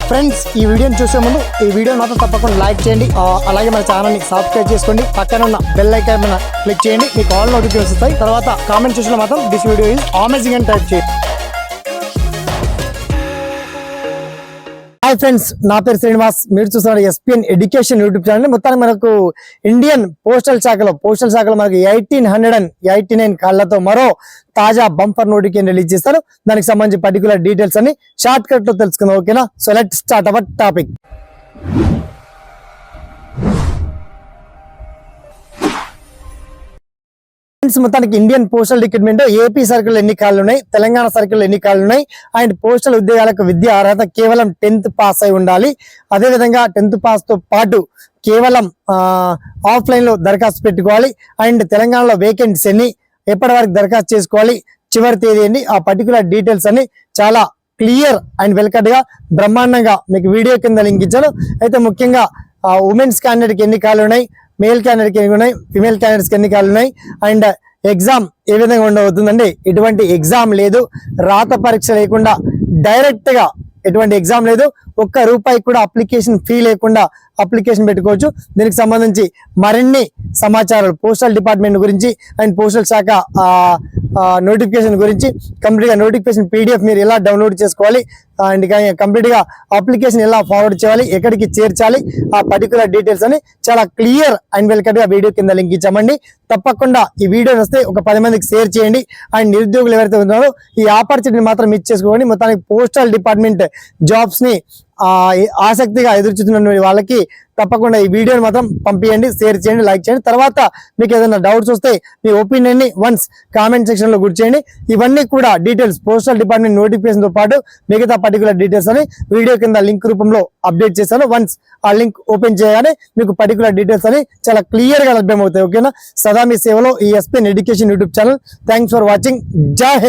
Friends ఈ వీడియోని చూసే ముందు ఈ వీడియో మాత్రం తప్పకుండా లైక్ చేయండి, అలాగే మన ఛానల్ని సబ్స్క్రైబ్ చేసుకోండి, పక్కన ఉన్న బెల్ ఐకాన్ మీద క్లిక్ చేయండి, మీకు ఆల్ నోటిఫికేషన్స్ వస్తాయి. తర్వాత కామెంట్ సెక్షన్లో మాత్రం దిస్ వీడియో ఈజ్ అమేజింగ్ అని టైప్ చేయండి. హాయ్ ఫ్రెండ్స్, నా పేరు శ్రీనివాస్, మీరు చూస్తున్నారు ఎస్పీఎన్ ఎడ్యుకేషన్ యూట్యూబ్ ఛానల్. మొత్తానికి మనకు ఇండియన్ పోస్టల్ శాఖలో మనకు 1889 కాళ్లతో మరో తాజా బంపర్ నోటిఫికేషన్ రిలీజ్ చేస్తారు. దానికి సంబంధించి పర్టికులర్ డీటెయిల్స్ అని షార్ట్ కట్ లో తెలుసుకుందాం. ఓకేనా? So let start our topic. మొత్తానికి Indian postal recruitment AP circle ఎన్ని ఖాళీలు ఉన్నాయి, తెలంగాణ సర్కిల్ ఎన్ని ఖాళీలు ఉన్నాయి, అండ్ పోస్టల్ ఉద్యోగాలకు విద్యా అర్హత కేవలం 10th పాస్ అయి ఉండాలి. అదేవిధంగా 10th పాస్ తో పాటు కేవలం ఆఫ్లైన్ లో దరఖాస్తు పెట్టుకోవాలి. అండ్ తెలంగాణలో వేకెన్సీస్ ఎన్ని, ఎప్పటి వరకు దరఖాస్తు చేసుకోవాలి, చివరి తేదీ ఏంటి, ఆ పర్టికులర్ డీటెయిల్స్ అన్ని చాలా క్లియర్ అండ్ వెల్కట్ గా బ్రహ్మాండంగా మీకు వీడియో కింద లింక్ ఇచ్చాను. అయితే ముఖ్యంగా ఉమెన్స్ క్యాండిడేట్ కి ఎన్ని ఖాళీలు ఉన్నాయి, మేల్ క్యాండిడేట్ కి ఎన్ని ఉన్నాయి, ఫిమేల్ క్యాండిడేట్స్ కి ఎన్ని ఖాళీలు ఉన్నాయి, అండ్ ఎగ్జామ్ ఏ విధంగా ఉండబోతుందండి. ఎటువంటి ఎగ్జామ్ లేదు, రాత పరీక్ష లేకుండా డైరెక్ట్ గా ఎటువంటి ఎగ్జామ్ లేదు, ఒక్క రూపాయి కూడా అప్లికేషన్ ఫీ లేకుండా అప్లికేషన్ పెట్టుకోవచ్చు. దీనికి సంబంధించి మరిన్ని సమాచారాలు పోస్టల్ డిపార్ట్మెంట్ గురించి అండ్ పోస్టల్ శాఖ నోటిఫికేషన్ గురించి కంప్లీట్ గా నోటిఫికేషన్ PDF మీరు ఎలా డౌన్లోడ్ చేసుకోవాలి అండ్ కంప్లీట్ గా అప్లికేషన్ ఎలా ఫార్వర్డ్ చేయాలి, ఎక్కడికి చేర్చాలి, ఆ పర్టికులర్ డీటెయిల్స్ అని చాలా క్లియర్ అండ్ వెల్కట్ గా వీడియో కింద లింక్ ఇచ్చామండి. తప్పకుండా ఈ వీడియో వస్తే ఒక 10 మందికి షేర్ చేయండి. అండ్ నిరుద్యోగులు ఎవరైతే ఉన్నారో ఈ ఆపర్చునిటీ మాత్రం మిస్ చేసుకోండి. మొత్తానికి పోస్టల్ డిపార్ట్మెంట్ జాబ్స్ ని ఆసక్తిగా ఎదురుచూస్తున్న వాళ్ళకి తప్పకుండా ఈ వీడియోని మాత్రం పంపించండి, షేర్ చేయండి, లైక్ చేయండి. తర్వాత మీకు ఏదైనా డౌట్స్ వస్తే మీ ఒపీనియన్ ని వన్స్ కామెంట్ సెక్షన్ లో గుర్చేయండి. ఇవన్నీ కూడా డీటెయిల్స్ పోస్టల్ డిపార్ట్మెంట్ నోటిఫికేషన్ తో పాటు మిగతా పర్టికులర్ డీటెయిల్స్ అని వీడియో కింద లింక్ రూపంలో అప్డేట్ చేశాను. వన్స్ ఆ లింక్ ఓపెన్ చేయగానే మీకు పర్టికులర్ డీటెయిల్స్ అని చాలా క్లియర్ గా లభ్యమవుతాయి. ఓకేనా? సదా మీ సేవలో ఈ SPN education YouTube channel. Thanks for watching. జై హింద్.